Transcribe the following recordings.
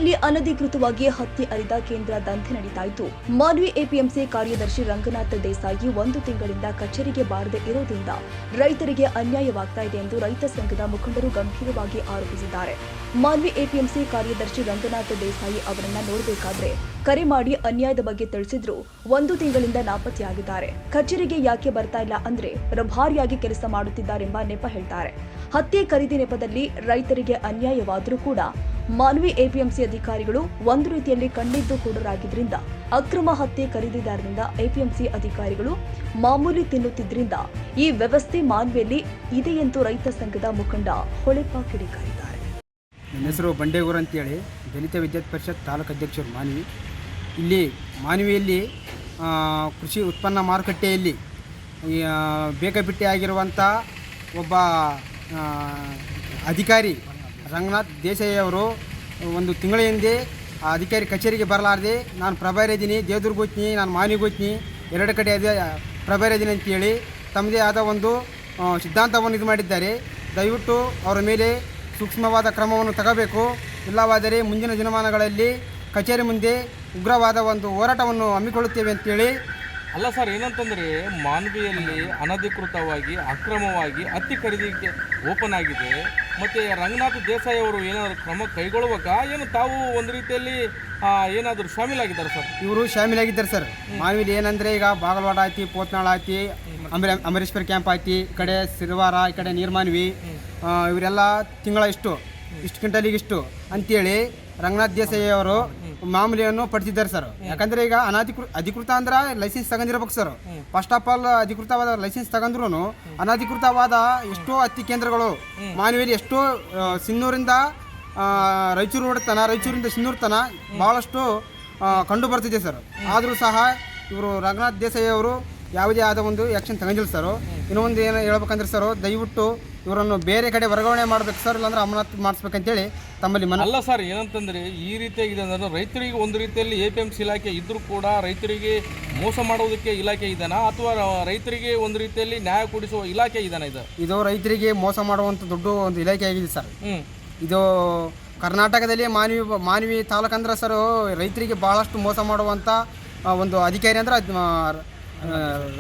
ಮಾನ್ವಿಯಲ್ಲಿ ಅನಧಿಕೃತವಾಗಿ ಹತ್ಯೆ ಅರಿದ ಕೇಂದ್ರ ದಂಧೆ ನಡೀತಾ ಇದ್ದು, ಮಾನ್ವಿ ಎಪಿಎಂಸಿ ಕಾರ್ಯದರ್ಶಿ ರಂಗನಾಥ್ ದೇಸಾಯಿ 1 ತಿಂಗಳಿಂದ ಕಚೇರಿಗೆ ಬಾರದೆ ಇರೋದ್ರಿಂದ ರೈತರಿಗೆ ಅನ್ಯಾಯವಾಗ್ತಾ ಇದೆ ಎಂದು ರೈತ ಸಂಘದ ಮುಖಂಡರು ಗಂಭೀರವಾಗಿ ಆರೋಪಿಸಿದ್ದಾರೆ. ಮಾನ್ವಿ ಎಪಿಎಂಸಿ ಕಾರ್ಯದರ್ಶಿ ರಂಗನಾಥ್ ದೇಸಾಯಿ ಅವರನ್ನ ನೋಡಬೇಕಾದ್ರೆ ಕರೆ ಮಾಡಿ ಅನ್ಯಾಯದ ಬಗ್ಗೆ ತಿಳಿಸಿದ್ರು 1 ತಿಂಗಳಿಂದ ನಾಪತ್ತೆಯಾಗಿದ್ದಾರೆ. ಕಚೇರಿಗೆ ಯಾಕೆ ಬರ್ತಾ ಇಲ್ಲ ಅಂದ್ರೆ ರಭಾರಿಯಾಗಿ ಕೆಲಸ ಮಾಡುತ್ತಿದ್ದಾರೆಂಬ ನೆಪ ಹೇಳ್ತಾರೆ. ಹತ್ಯೆ ಖರೀದಿ ನೆಪದಲ್ಲಿ ರೈತರಿಗೆ ಅನ್ಯಾಯವಾದರೂ ಕೂಡ ಮಾನ್ವಿ ಎಪಿಎಂಸಿ ಅಧಿಕಾರಿಗಳು ಒಂದು ರೀತಿಯಲ್ಲಿ ಕಣ್ಣಿದ್ದು ಕೂಡರಾಗಿದ್ರಿಂದ ಅಕ್ರಮ ಹತ್ಯೆ ಖರೀದಿದಾರರಿಂದ ಎಪಿಎಂಸಿ ಅಧಿಕಾರಿಗಳು ಮಾಮೂಲಿ ತಿನ್ನುತ್ತಿದ್ರಿಂದ ಈ ವ್ಯವಸ್ಥೆ ಮಾನ್ವಿಯಲ್ಲಿ ಇದೆ ಎಂದು ರೈತ ಸಂಘದ ಮುಖಂಡ ಹೊಳೆಪ್ಪ ಕಿಡಿಕಾರಿದ್ದಾರೆ. ನನ್ನ ಹೆಸರು ಬಂಡೇಗೌಡ ಅಂತೇಳಿ ದಲಿತ ವಿದ್ಯಾರ್ಥಿ ಪರಿಷತ್ ತಾಲೂಕು ಅಧ್ಯಕ್ಷರು ಮಾನ್ವಿ. ಇಲ್ಲಿ ಮಾನ್ವಿಯಲ್ಲಿ ಕೃಷಿ ಉತ್ಪನ್ನ ಮಾರುಕಟ್ಟೆಯಲ್ಲಿ ಬೇಕಾಬಿಟ್ಟಿ ಆಗಿರುವಂಥ ಒಬ್ಬ ಅಧಿಕಾರಿ ರಂಗನಾಥ್ ದೇಸಾಯಿ ಅವರು 1 ತಿಂಗಳ ಹಿಂದೆ ಆ ಅಧಿಕಾರಿ ಕಚೇರಿಗೆ ಬರಲಾರದೆ ನಾನು ಪ್ರಭಾರಿ ಇದ್ದೀನಿ, ದೇವದುರ್ಗ ಹೋಗ್ತೀನಿ, ನಾನು ಮಾನ್ವಿಗೆ ಹೋಗ್ತೀನಿ, 2 ಕಡೆ ಅದೇ ಪ್ರಭಾರಿ ಇದ್ದೀನಿ ಅಂತೇಳಿ ತಮ್ಮದೇ ಆದ ಒಂದು ಸಿದ್ಧಾಂತವನ್ನು ಇದು ಮಾಡಿದ್ದಾರೆ. ದಯವಿಟ್ಟು ಅವರ ಮೇಲೆ ಸೂಕ್ಷ್ಮವಾದ ಕ್ರಮವನ್ನು ತಗೋಬೇಕು. ಇಲ್ಲವಾದರೆ ಮುಂದಿನ ದಿನಮಾನಗಳಲ್ಲಿ ಕಚೇರಿ ಮುಂದೆ ಉಗ್ರವಾದ ಒಂದು ಹೋರಾಟವನ್ನು ಹಮ್ಮಿಕೊಳ್ಳುತ್ತೇವೆ ಅಂತೇಳಿ. ಅಲ್ಲ ಸರ್, ಏನಂತಂದರೆ ಮಾನ್ವಿಯಲ್ಲಿ ಅನಧಿಕೃತವಾಗಿ ಅಕ್ರಮವಾಗಿ ಹತ್ತಿ ಖರೀದಿಗೆ ಓಪನ್ ಆಗಿದೆ. ಮತ್ತು ರಂಗನಾಥ್ ದೇಸಾಯಿ ಅವರು ಏನಾದರೂ ಕ್ರಮ ಕೈಗೊಳ್ಳುವಾಗ ಏನು ತಾವು ಒಂದು ರೀತಿಯಲ್ಲಿ ಏನಾದರೂ ಶಾಮೀಲಾಗಿದ್ದಾರೆ ಸರ್? ಇವರು ಶಾಮೀಲಾಗಿದ್ದಾರೆ ಸರ್. ಮಾನ್ವಿಲಿ ಏನಂದರೆ ಈಗ ಬಾಗಲವಾಡ ಆಯ್ತು, ಪೋತ್ನಾಳ ಆಯ್ತು, ಅಮರೇಶ್ವರ ಕ್ಯಾಂಪ್ ಆಯ್ತು, ಈ ಕಡೆ ಸಿರವಾರ, ಈ ಕಡೆ ನೀರ್ಮಾನ್ವಿ, ಇವರೆಲ್ಲ ತಿಂಗಳ ಇಷ್ಟು ಕ್ವಿಂಟಲಿಗಿಷ್ಟು ಅಂತೇಳಿ ರಂಗನಾಥ್ ದೇಸಾಯಿ ಅವರು ಮಾಮೂಲಿಯನ್ನು ಪಡಿಸಿದ್ದಾರೆ ಸರ್. ಯಾಕಂದರೆ ಈಗ ಅಧಿಕೃತ ಅಂದ್ರೆ ಲೈಸೆನ್ಸ್ ತಗೊಂಡಿರ್ಬೇಕು ಸರ್. ಫಸ್ಟ್ ಆಫ್ ಆಲ್ ಅಧಿಕೃತವಾದ ಲೈಸೆನ್ಸ್ ತಗೊಂಡ್ರು ಅನಧಿಕೃತವಾದ ಎಷ್ಟೋ ಹತ್ತಿ ಕೇಂದ್ರಗಳು ಮಾನ್ವಿಯಲ್ಲಿ ಎಷ್ಟೋ ಸಿನ್ನೂರಿಂದ ರಾಯಚೂರು ನೋಡ್ತಾನ, ರಾಯಚೂರಿಂದ ಸಿನ್ನೂರು ತನ ಭಾಳಷ್ಟು ಕಂಡು ಬರ್ತಿದೆ ಸರ್. ಆದರೂ ಸಹ ಇವರು ರಂಗನಾಥ್ ದೇಸಾಯಿ ಅವರು ಯಾವುದೇ ಆದ ಒಂದು ಆ್ಯಕ್ಷನ್ ತಗೊಂಡಿಲ್ಲ ಸರ್. ಇನ್ನೊಂದು ಏನು ಹೇಳ್ಬೇಕಂದ್ರೆ ಸರ್, ದಯವಿಟ್ಟು ಇವರನ್ನು ಬೇರೆ ಕಡೆ ವರ್ಗಾವಣೆ ಮಾಡಬೇಕು ಸರ್, ಇಲ್ಲಾಂದ್ರೆ ಅಮಾನತು ಮಾಡಿಸ್ಬೇಕಂತೇಳಿ ತಮ್ಮಲ್ಲಿ ಅಲ್ಲ ಸರ್, ಏನಂತಂದರೆ ಈ ರೀತಿಯಾಗಿದೆ ಅಂದ್ರೆ ರೈತರಿಗೆ ಒಂದು ರೀತಿಯಲ್ಲಿ APMC ಇಲಾಖೆ ಇದ್ದರೂ ಕೂಡ ರೈತರಿಗೆ ಮೋಸ ಮಾಡೋದಕ್ಕೆ ಇಲಾಖೆ ಇದೆನಾ ಅಥವಾ ರೈತರಿಗೆ ಒಂದು ರೀತಿಯಲ್ಲಿ ನ್ಯಾಯ ಕೊಡಿಸುವ ಇಲಾಖೆ ಇದೆನಾ? ಇದು ರೈತರಿಗೆ ಮೋಸ ಮಾಡುವಂಥ ದೊಡ್ಡ ಒಂದು ಇಲಾಖೆ ಆಗಿದೆ ಸರ್. ಇದು ಕರ್ನಾಟಕದಲ್ಲಿ ಮಾನ್ವಿ ತಾಲೂಕು ಅಂದ್ರೆ ಸರ್ ರೈತರಿಗೆ ಭಾಳಷ್ಟು ಮೋಸ ಮಾಡುವಂಥ ಒಂದು ಅಧಿಕಾರಿ ಅಂದ್ರೆ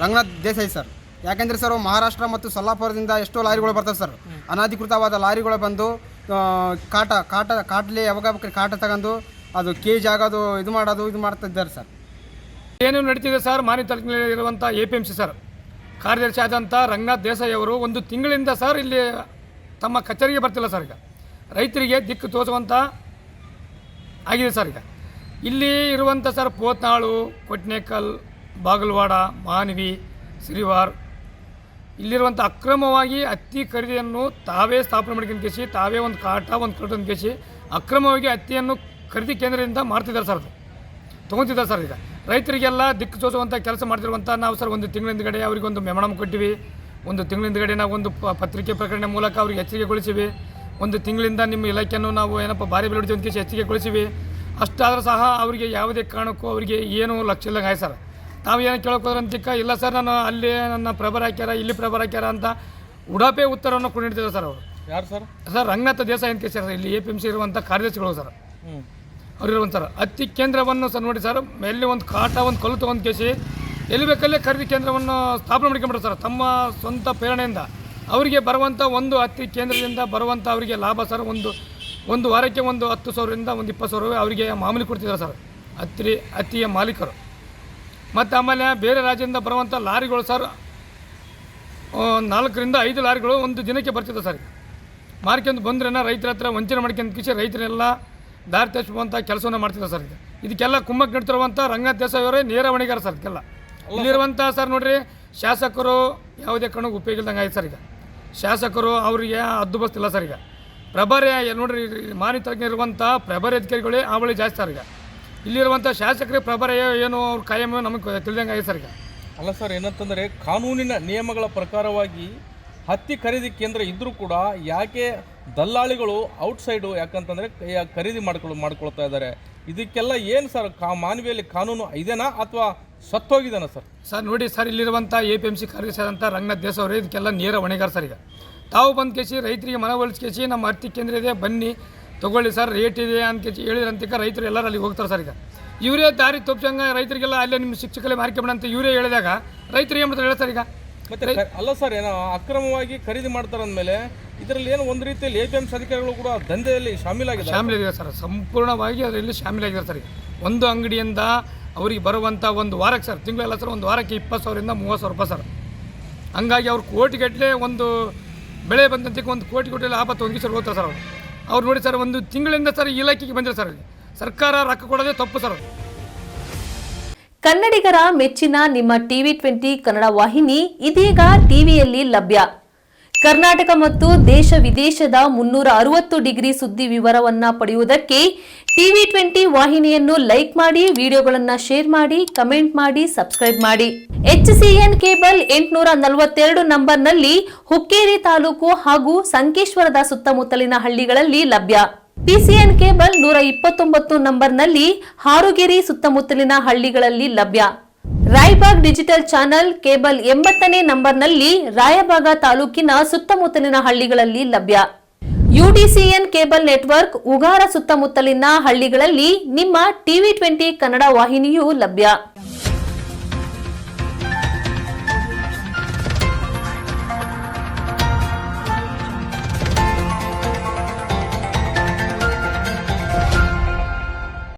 ರಂಗನಾಥ್ ದೇಸಾಯಿ ಸರ್. ಯಾಕೆಂದರೆ ಸರ್ ಮಹಾರಾಷ್ಟ್ರ ಮತ್ತು ಸೊಲ್ಲಾಪುರದಿಂದ ಎಷ್ಟೋ ಲಾರಿಗಳು ಬರ್ತವೆ ಸರ್. ಅನಧಿಕೃತವಾದ ಲಾರಿಗಳು ಬಂದು ಕಾಟಲಿ ಯಾವಾಗ ಕಾಟ ತಗೊಂಡು ಅದು ಕೇಜ್ ಆಗೋದು ಇದು ಮಾಡ್ತಿದ್ದಾರೆ ಸರ್. ಏನೇನು ನಡೀತಿದೆ ಸರ್, ಮಾನ್ವಿ ತಾಲೂಕಿನಲ್ಲಿ ಇರುವಂಥ APMC ಸರ್ ಕಾರ್ಯದರ್ಶಿ ಆದಂಥ ರಂಗನಾಥ್ ದೇಸಾಯಿ ಅವರು 1 ತಿಂಗಳಿಂದ ಸರ್ ಇಲ್ಲಿ ತಮ್ಮ ಕಚೇರಿಗೆ ಬರ್ತಿಲ್ಲ ಸರ್. ಈಗ ರೈತರಿಗೆ ದಿಕ್ಕು ತೋರಿಸುವಂಥ ಆಗಿದೆ ಸರ್. ಈಗ ಇಲ್ಲಿ ಇರುವಂಥ ಸರ್ ಪೋತ್ನಾಳು, ಕೊಟ್ನೇಕಲ್, ಬಾಗಲವಾಡ, ಮಾನ್ವಿ, ಸಿರಿವಾರ್ ಇಲ್ಲಿರುವಂಥ ಅಕ್ರಮವಾಗಿ ಹತ್ತಿ ಖರೀದಿಯನ್ನು ತಾವೇ ಸ್ಥಾಪನೆ ಮಾಡ್ಕೊಂಡು ಕೇಸಿ ತಾವೇ ಒಂದು ಕರ್ಟನ್ ಕೇಸಿ ಅಕ್ರಮವಾಗಿ ಹತ್ತಿಯನ್ನು ಖರೀದಿ ಕೇಂದ್ರದಿಂದ ಮಾಡ್ತಿದ್ದಾರೆ ಸರ್. ಅದು ತೊಗೊತಿದ್ದಾರೆ ಸರ್. ಈಗ ರೈತರಿಗೆಲ್ಲ ದಿಕ್ಕು ತೋರಿಸುವಂಥ ಕೆಲಸ ಮಾಡ್ತಿರುವಂಥ ನಾವು ಸರ್ 1 ತಿಂಗಳ ಹಿಂದ್ಗಡೆ ಅವ್ರಿಗೆ ಒಂದು ಮೆಮೊರಂ ಕೊಟ್ಟಿವಿ. 1 ತಿಂಗಳ ಹಿಂದ್ಗಡೆ ನಾವು ಒಂದು ಪತ್ರಿಕೆ ಪ್ರಕಟಣೆ ಮೂಲಕ ಅವ್ರಿಗೆ ಎಚ್ಚರಿಕೆಗೊಳಿಸಿವಿ. 1 ತಿಂಗಳಿಂದ ನಿಮ್ಮ ಇಲಾಖೆಯನ್ನು ನಾವು ಏನಪ್ಪ ಭಾರಿ ಬೆಲೆ ಒಂದು ಕೇಸಿ ಎಚ್ಚರಿಕೆಗೊಳಿಸಿವಿ. ಅಷ್ಟಾದರೂ ಸಹ ಅವರಿಗೆ ಯಾವುದೇ ಕಾರಣಕ್ಕೂ ಅವರಿಗೆ ಏನೂ ಲಕ್ಷ್ಯ ಇಲ್ಲಂಗೆ ಆಯ್ತು ಸರ್. ತಾವು ಏನು ಕೇಳೋಕೋದ್ರಂತಿಕ್ಕ ಇಲ್ಲ ಸರ್, ನಾನು ಅಲ್ಲಿ ನನ್ನ ಪ್ರಭಾರ ಹಾಕ್ಯಾರ, ಇಲ್ಲಿ ಪ್ರಭಾರ ಹಾಕ್ಯಾರ ಅಂತ ಉಡಾಪೆ ಉತ್ತರವನ್ನು ಕೊಂಡಿರ್ತಿದ್ದಾರೆ ಸರ್ ಅವರು. ಯಾರು ಸರ್? ಸರ್ ರಂಗನಾಥ್ ದೇಸಾಯಿ ಅಂತ ಸರ್ ಇಲ್ಲಿ APMC ಇರುವಂಥ ಕಾರ್ಯದರ್ಶಿಗಳು ಸರ್. ಅವ್ರು ಇರುವಂಥ ಸರ್ ಹತ್ತಿ ಕೇಂದ್ರವನ್ನು ಸರ್ ನೋಡಿ ಸರ್, ಎಲ್ಲಿ ಒಂದು ಕಲ್ಲು ತೊಗೊಂಡು ಕೇಸಿ ಎಲ್ಲಿ ಬೇಕಲ್ಲೇ ಖರೀದಿ ಕೇಂದ್ರವನ್ನು ಸ್ಥಾಪನೆ ಮಾಡ್ಕೊಂಡ್ಬಿಡ್ತಾರೆ ಸರ್. ತಮ್ಮ ಸ್ವಂತ ಪ್ರೇರಣೆಯಿಂದ ಅವರಿಗೆ ಬರುವಂಥ ಒಂದು ಹತ್ತಿ ಕೇಂದ್ರದಿಂದ ಬರುವಂಥ ಅವರಿಗೆ ಲಾಭ ಸರ್ ಒಂದು ವಾರಕ್ಕೆ ಒಂದು 10,000ರಿಂದ ಒಂದು 20,000 ಅವರಿಗೆ ಮಾಮೂಲಿ ಕೊಡ್ತಿದ್ದಾರೆ ಸರ್ ಹತ್ತಿಯ ಮಾಲೀಕರು. ಮತ್ತು ಆಮೇಲೆ ಬೇರೆ ರಾಜ್ಯದಿಂದ ಬರುವಂಥ ಲಾರಿಗಳು ಸರ್ 4ರಿಂದ 5 ಲಾರಿಗಳು ಒಂದು ದಿನಕ್ಕೆ ಬರ್ತಿದೆ ಸರ್. ಮಾರ್ಕೆಂದು ಬಂದ್ರೇನ ರೈತರ ಹತ್ರ ವಂಚನೆ ಮಾಡ್ಕೊಂಡು ಕಿಸಿ ರೈತರೆಲ್ಲ ದಾರಿ ತಪ್ಪಿಸುವಂಥ ಕೆಲಸವನ್ನು ಮಾಡ್ತಿದ್ದಾರೆ ಸರ್. ಇದಕ್ಕೆಲ್ಲ ಕುಮ್ಮಕ್ಕೆ ನೀಡ್ತಿರುವಂಥ ರಂಗನಾಥ್ ದೇಸಾಯಿ ಅವರೇ ನೇರ ಹೊಣೆಗಾರ ಸರ್. ಇದಕ್ಕೆಲ್ಲ ಇಲ್ಲಿರುವಂಥ ಸರ್ ನೋಡಿರಿ, ಶಾಸಕರು ಯಾವುದೇ ಕಾರಣಕ್ಕೂ ಉಪಯೋಗ ಇಲ್ದಂಗೆ ಆಯ್ತು ಸರ್. ಈಗ ಶಾಸಕರು ಅವರಿಗೆ ಹದ್ದು ಬಸ್ತಿಲ್ಲ ಸರ್. ಈಗ ಪ್ರಭಾರಿ ನೋಡಿರಿ, ಮಾನ್ವಿ ತಾಲೂಕಿನಲ್ಲಿರುವಂಥ ಪ್ರಭಾರಿ ಅಧಿಕಾರಿಗಳೇ ಆವಳಿ ಜಾಸ್ತಿ ಸರ್. ಈಗ ಇಲ್ಲಿರುವಂಥ ಶಾಸಕರಿಗೆ ಪ್ರಭಾರ ಏನು ಅವ್ರ ಕಾಯಂ ನಮಗೆ ತಿಳಿದಂಗೆ ಆಗಿದೆ ಸರ್. ಈಗ ಅಲ್ಲ ಸರ್, ಏನಂತಂದರೆ ಕಾನೂನಿನ ನಿಯಮಗಳ ಪ್ರಕಾರವಾಗಿ ಹತ್ತಿ ಖರೀದಿ ಕೇಂದ್ರ ಇದ್ದರೂ ಕೂಡ ಯಾಕೆ ದಲ್ಲಾಳಿಗಳು ಔಟ್ಸೈಡು ಯಾಕಂತಂದರೆ ಖರೀದಿ ಮಾಡ್ಕೊಳ್ತಾ ಇದ್ದಾರೆ? ಇದಕ್ಕೆಲ್ಲ ಏನು ಸರ್ ಮಾನ್ವಿಯಲ್ಲಿ ಕಾನೂನು ಇದೆನಾ ಅಥವಾ ಸತ್ತೋಗಿದ್ದಾನ ಸರ್? ಸರ್ ನೋಡಿ ಸರ್, ಇಲ್ಲಿರುವಂಥ APMC ಕಾರ್ಯದರ್ಶಿ ಆದಂಥ ರಂಗನಾಥ್ ದೇಸಾಯಿ ಅವರು ಇದಕ್ಕೆಲ್ಲ ನೇರ ಹೊಣೆಗಾರ ಸರ್. ಈಗ ತಾವು ಬಂದು ಕೇಸಿ ರೈತರಿಗೆ ಮನವೊಲಿಸಿ ಕೇಸಿ ನಮ್ಮ ಹತ್ತಿ ಕೇಂದ್ರ ಇದೆ ಬನ್ನಿ ತೊಗೊಳ್ಳಿ ಸರ್, ರೇಟ್ ಇದೆ ಅಂತ ಹೇಳಿದ್ರಂತಿಕ ರೈತರು ಎಲ್ಲರೂ ಅಲ್ಲಿಗೆ ಹೋಗ್ತಾರೆ ಸರ್. ಈಗ ಇವರೇ ದಾರಿ ತೋಪ್ಸಂಗ ರೈತರಿಗೆಲ್ಲ ಅಲ್ಲೇ ನಿಮ್ಮ ಶಿಕ್ಷಕರೇ ಮಾರ್ಕೊಂಬಿಡ ಅಂತ ಇವರೇ ಹೇಳಿದಾಗ ರೈತರು ಏನು ಮಾಡ್ತಾರೆ ಹೇಳ್ತಾರೆ ಈಗ. ಮತ್ತೆ ಅಲ್ಲ ಸರ್, ಏನೋ ಅಕ್ರಮವಾಗಿ ಖರೀದಿ ಮಾಡ್ತಾರೆ ಅಂದಮೇಲೆ ಇದರಲ್ಲಿ ಏನು ಒಂದು ರೀತಿಯಲ್ಲಿ APMC ಅಧಿಕಾರಿಗಳು ಕೂಡ ದಂಧೆಯಲ್ಲಿ ಶಾಮೀಲಾಗಿದೆ ಸರ್, ಸಂಪೂರ್ಣವಾಗಿ ಅದರಲ್ಲಿ ಶಾಮೀಲಾಗಿದ್ದಾರೆ ಸರ್. ಈಗ ಒಂದು ಅಂಗಡಿಯಿಂದ ಅವ್ರಿಗೆ ಬರುವಂಥ ಒಂದು ವಾರಕ್ಕೆ ಸರ್, ತಿಂಗಳೆಲ್ಲ ಸರ್, ಒಂದು ವಾರಕ್ಕೆ 20,000ರಿಂದ 30,000 ಸರ್. ಹಂಗಾಗಿ ಅವ್ರು ಕೋಟಿಗಟ್ಟಲೆ ಒಂದು ಬೆಳೆ ಬಂದಂತೆ ಒಂದು ಕೋಟಿ ಲಾಭ ತೊಂಗಿ ಸರ್ ಹೋಗ್ತಾರೆ ಸರ್. ಅವ್ರು ನೋಡಿ ಸರ್, ಒಂದು ತಿಂಗಳಿಂದ ಸರ್ ಇಲಾಖೆಗೆ ಬಂದಿರೋ ಸರ್, ಸರ್ಕಾರ ರೊಕ್ಕ ಕೊಡೋದೇ ತಪ್ಪು ಸರ್. ಕನ್ನಡಿಗರ ಮೆಚ್ಚಿನ ನಿಮ್ಮ TV20 ಕನ್ನಡ ವಾಹಿನಿ ಇದೀಗ ಟಿವಿಯಲ್ಲಿ ಲಭ್ಯ. ಕರ್ನಾಟಕ ಮತ್ತು ದೇಶ ವಿದೇಶದ 360 ಡಿಗ್ರಿ ಸುದ್ದಿ ವಿವರವನ್ನ ಪಡೆಯುವುದಕ್ಕೆ TV20 ವಾಹಿನಿಯನ್ನು ಲೈಕ್ ಮಾಡಿ, ವಿಡಿಯೋಗಳನ್ನು ಶೇರ್ ಮಾಡಿ, ಕಮೆಂಟ್ ಮಾಡಿ, ಸಬ್ಸ್ಕ್ರೈಬ್ ಮಾಡಿ. HCN ಕೇಬಲ್ 842 ನಂಬರ್ನಲ್ಲಿ ಹುಕ್ಕೇರಿ ತಾಲೂಕು ಹಾಗೂ ಸಂಕೇಶ್ವರದ ಸುತ್ತಮುತ್ತಲಿನ ಹಳ್ಳಿಗಳಲ್ಲಿ ಲಭ್ಯ. PCN ಕೇಬಲ್ 129 ನಂಬರ್ನಲ್ಲಿ ಹಾರುಗೆರೆ ಸುತ್ತಮುತ್ತಲಿನ ಹಳ್ಳಿಗಳಲ್ಲಿ ಲಭ್ಯ. ರಾಯಬಾಗ್ ಡಿಜಿಟಲ್ ಚಾನೆಲ್ ಕೇಬಲ್ 80ನೇ ನಂಬರ್ನಲ್ಲಿ ರಾಯಬಾಗ ತಾಲೂಕಿನ ಸುತ್ತಮುತ್ತಲಿನ ಹಳ್ಳಿಗಳಲ್ಲಿ ಲಭ್ಯ. UDCN ಕೇಬಲ್ ನೆಟ್ವರ್ಕ್ ಉಗಾರ ಸುತ್ತಮುತ್ತಲಿನ ಹಳ್ಳಿಗಳಲ್ಲಿ ನಿಮ್ಮ TV20 ಕನ್ನಡ ವಾಹಿನಿಯೂ ಲಭ್ಯ.